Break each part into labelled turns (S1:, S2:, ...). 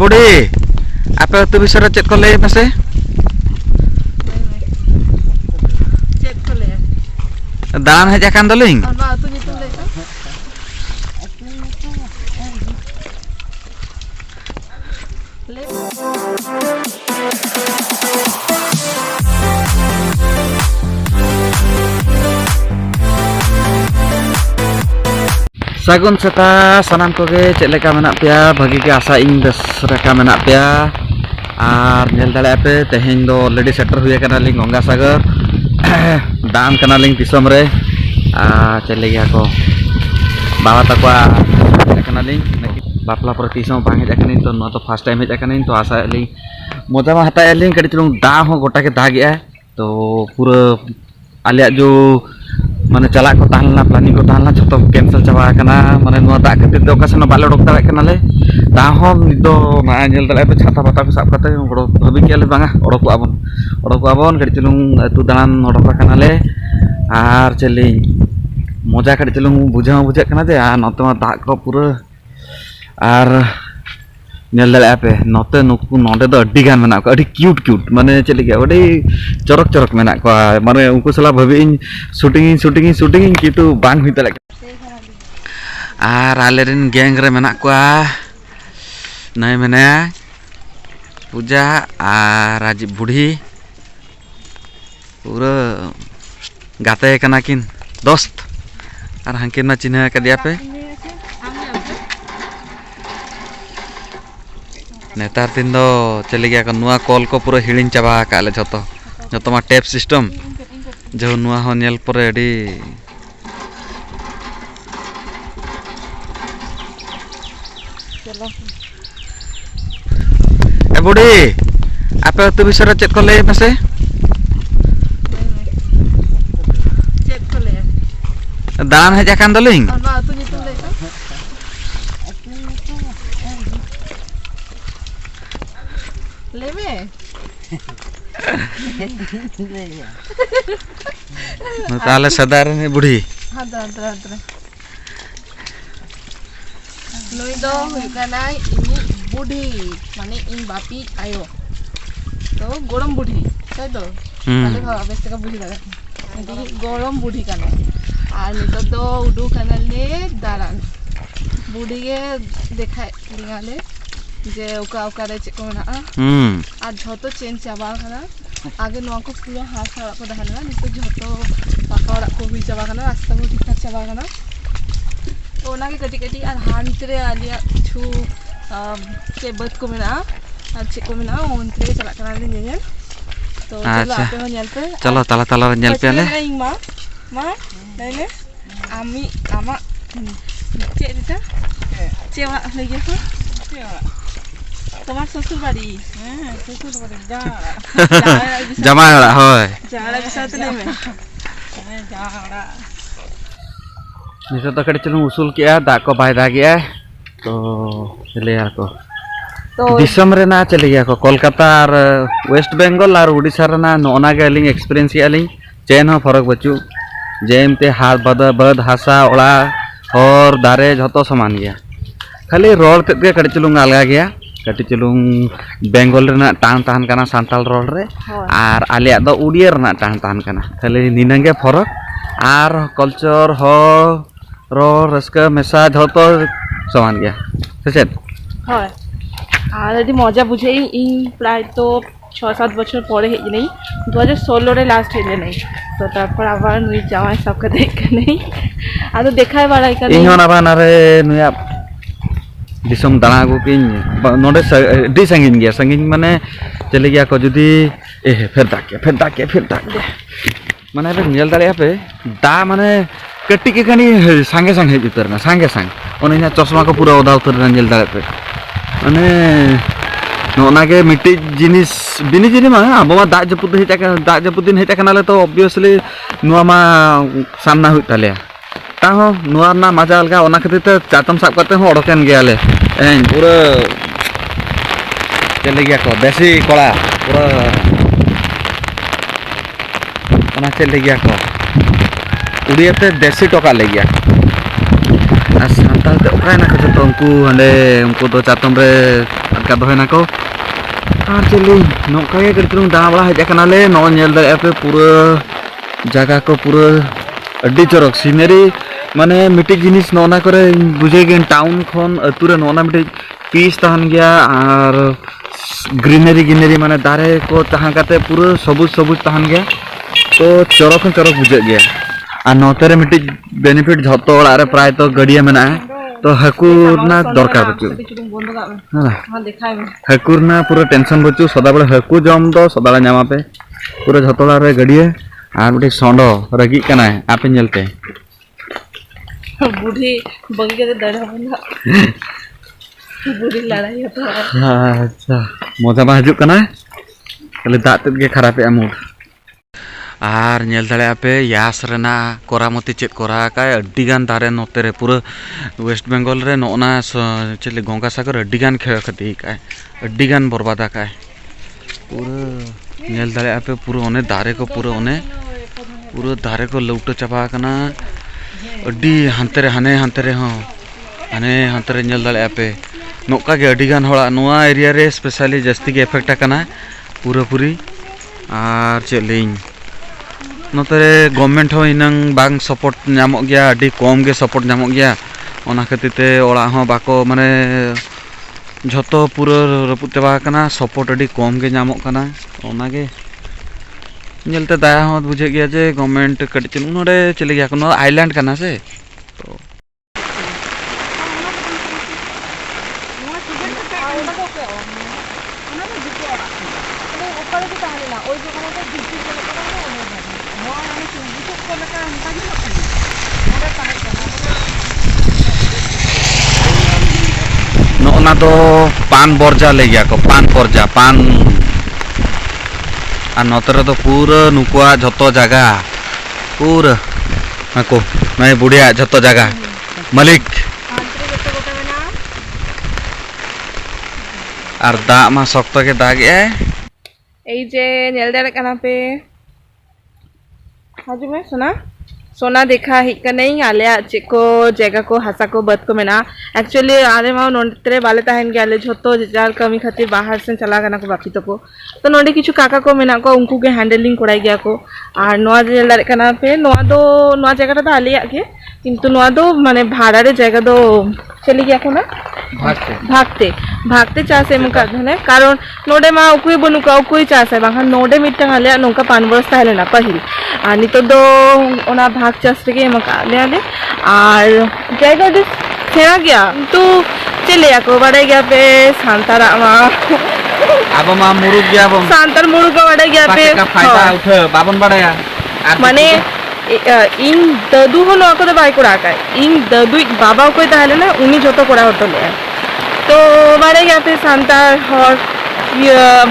S1: बुढ़ी आपे अतु विषय चेक को लय मसे दान हेज आकान दलिंग सागुन सेता सानाम कोगे चेलेका मेना पेया भागी के आशा इन बेस रेका मेना पेया आर नेल दाले पे तेहें दो ऑलरेडी सेटर हुए कना लिंग गंगा सागर दाम कना लिंग दिसम रे चले गया को बाबा तकवा कना लिंग बापला पर तीसों बांगे जाकनी तो न तो फर्स्ट टाइम हेज आकनी तो आशा लिंग मजा में हता लिंग कड़ी चलुंग दा हो गोटा के दाग गया तो पूरा आलिया जो माने चला को ताहलना प्लानिंग को ताहलना छतो कैंसिल चाबा कना माने नुआ दा खातिर दे ओकासन बाले ओडक दाड़े कना ले दा हो निदो ना नेल दाड़े पे छाता बाता को साब कते ओडो भाबी केले बांगा ओडक आबन कड़ी चलुंग तु दान ओडक कना ले आर चली मजा कड़ी चलुंग बुझा कना जे आ नते मा दा को पूरा आर नेल दाड़े पे नते नुकु नोडे दो अड्डी गान मेना को अड्डी क्यूट माने चली गया अड्डी चरक मेना को माने उनको सला भाबी शूटिंग कितु बांग हुई तले आर आलेरिन गैंग रे मेना को नय मेना पूजा आर राजीव बुढ़ी पूरा गाते कना किन दोस्त आर हंकिन मा चिन्ह कदिया पे नेतार दिन दो चले गया को नुआ कॉल को पूरा हिड़िन चाबा काले जतो मा टैप सिस्टम जो नुआ हो नेल परे अडी चलो ए बुढ़ी आपे अतु विषय चेक को लय मसे चेक को लय दान हेज आकान दलिंग अतु नितु लय लेवे ताले सदार ने बुढ़ी हां दादा नई दो हुइकाना इनी बुढ़ी माने इन बापी आयो तो गरम बुढ़ी ताई तो ताले भाव बेस का बुढ़ी दादा इदी गरम बुढ़ी काना आर नितो दो उडू काना ले दारान बुढ़ी के देखाय लिगाले जे ओका रे चे को ना आ झतो चेंज चाबा खाना आगे नो को पूरा हाथ सारा को दहना नितो झतो पाकाड़ा को हुई चाबा खाना रास्ता को ठीक चाबा खाना तो ओना के कटी आर हांतरे आलिया छु के बत को मेना आ चे को मेना ओनते चला कना ले नेल तो चलो आपे हो नेल पे चलो तला नेल पे ले मा नैने आमी आमा चे दिता चेवा लगे तो তোমার শ্বশুর বাড়ি হ্যাঁ শ্বশুর বাড়ি জামাই ওরা হয় জামাই বিসাতে নেমে হ্যাঁ জামাই नितो तो कड़ी चलूं उसूल किया दा को बाय दा गया तो चले यार को तो दिसम रे ना चले गया को कोलकाता और वेस्ट बेंगल और उड़ीसा रे ना नोना के लिंग एक्सपीरियंस किया लिंग चेन हो फरक बचू जेमते हाथ बद हासा ओड़ा और दारे झतो समान गया खाली रोड ते कड़ी चलूं अलगा गया कटी चलूं बेंगल रे ना टान तान कना सांताल रोड रे आर आलिया दो उड़िया रे ना टान तान कना खाली निनंगे फरक आर कल्चर हो रो रस्का मेसा झतो समान गया सेट হয় আর এটি মজা বুঝেই इन প্রায় তো 6-7 বছর পরে হেই নেই 2016 রে লাস্ট হেই নেই তো তারপর আবার নুই জামাই সবকে দেখে নেই আর তো দেখায় বাড়াই কানে इन होना बानारे नुया दिसम दाना को किन नोडे डी संगिन माने चले गया को जुदी ए फिर ताके माने बे नेल दाले पे दा माने कट्टी के खानी संगे उतरना संगे ओने चश्मा को पूरा ओदा उतरना नेल दाले पे माने नोना के मिट्टी जिनिस बिनी जिनि मा अब मा दाग जपुद दिन हेटा कनाले तो ऑब्वियसली नुआ मा सामना हुई ताले ता हो नुआ ना मजा अलगा ओना खातिर ते चातम साब करते हो ओडकेन गयाले पूरा चले गया को देसी कोड़ा पूरा ओना चले गया को उड़िया ते देसी टोका ले गया तालते ओकायना को जतो उनको हंडे उनको दो चातम रे अटका दोहेना को आर चली नोका के कड़तुंग दा बड़ा हज कनाले नो नेल दे पे पूरा जगह को पूरा अड्डी चरक सीनरी माने मिट्टी जिनिस नोना करे बुझे गेन टाउन खन अतुरे नोना मिट्टी पीस तहन गया और ग्रीनरी माने दारे को तहां काते पूरा सबुज सबुज तहन गया तो चरक बुझे गया और नोते मिट्टी बेनिफिट झतो ओड़ा रे प्राय तो गड़िया मेना तो हाकू ना दरकार बचु हाकू ना पूरा टेंशन बचु सदा बड़े हाकू जम दो सदा नामा पे पूरा झतो रे गड़िया और मिट्टी सोंडो रगी कना आपे नेलते
S2: बूढ़ी बगी के दड़ा बना बूढ़ी लड़ाई होता
S1: अच्छा मजा बा हजु कना खाली दात के खराब है मूड आर नेल दाड़े पे यास रेना कोरामती चेक कोरा का अड्डी गान दारे नोते रे पूरा वेस्ट बेंगल रे नोना चले गंगा सागर अड्डी गान खेळ खती का अड्डी गान बर्बादा का पूरा नेल दाड़े पे पूरा ओने दारे को पूरा दारे को लौटो चाबा कना अड्डी हांते रे हो हांते रे नेल दाड़े पे नोका के अड्डी गान होड़ा नोआ एरिया रे स्पेशली जस्ती के इफेक्ट कना पूरा पूरी आर चेलिंग नोते गवर्नमेंट हो इनंग बांग सपोर्ट नामो गया अड्डी कम गे सपोर्ट नामो गया ओना खातिर ओड़ा हो बाको माने झतो पूरा रपुत चाबा कना सपोर्ट अड्डी कम गे नामो कना ओना गे नेलते दाया हो बुझे गया जे गवर्नमेंट कटि नोडे चले गया कोनो आइलैंड कना से तो नोना तो पान बोरजा ले गया को पान बोरजा पान और नोतरे तो पूरा नुकुआ झतो जगह पूरा नको मैं बुढ़िया झतो जगह मालिक और दा मा शक्त के दाग
S2: এই যে নেল দাড়ে কানা पे हाजू में सोना देखा हिक नहीं आले चेको जगह को हसा को बद को मेना एक्चुअली आले मा नोंडे बाले तहन गया झोतो जार कमी खातिर बाहर से चला गना को बाकी तो नोंडे किछु काका को मेना को उनको के हैंडलिंग कोड़ाई गया को और नोआ जे दारे कना पे नोआ दो नोआ जगह ता आलिया के किंतु नोआ दो माने भाड़ा रे जगह दो चली गया को ना भागते चास एम काने कारण नोडे मा उकुई बनुका उकुई चास है बाखा नोडे मिट्टा आले नोका पान बरस ताहले ना पहिल आ नितो दो ओना भाग चास के एम काले आले और जगह दे सेना गया तो चले को बड़े गया पे सांतारा मा
S1: अब मा मुरुग गया बम
S2: सांतर मुरुग बड़े गया पे
S1: का फायदा उठ बाबन बड़ाया
S2: माने इन ददू हो नो को बाई कोड़ा का इन ददू बाबा को ताहले ना उनी जतो कोड़ा होतो ले तो बारे गया पे सांतार और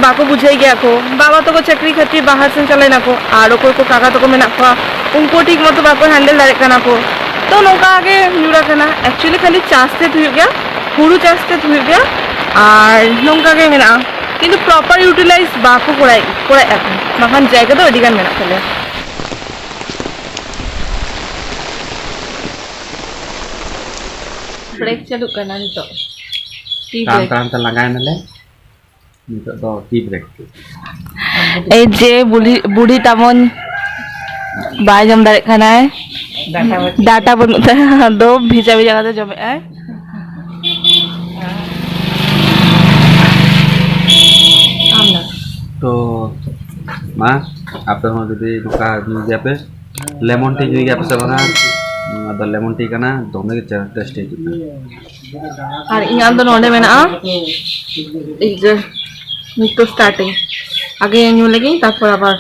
S2: बाको बुझे गया को बाबा तो को चक्री खातिर बाहर से चले ना को आरो को काका तो को मेना को उनको ठीक मतो बाको हैंडल दारे कना को तो नौका आगे न्यूरा कना एक्चुअली खाली चास्ते हुई गया हुड़ू चास्ते हुई गया और नौका के मेना किंतु प्रॉपर यूटिलाइज बाको कोड़ाई माखान जगह तो अडिगान मेना फले ब्रेक चालू करना नहीं तो
S1: तान लगाए नले नितो दो टी ब्रेक
S2: ए जे बूढ़ी तामन बाय जम दारे खाना है डाटा बनता है दो भिजा जगह जमे है
S1: तो माँ आप तो जदि नुका नुगिया पे लेमन टी नुगिया पे सब ना लेमन टी करना दोनों के टेस्टी
S2: और इन तो नोडे में ना इज नितो स्टार्टिंग आगे न्यू लगी तापर आबार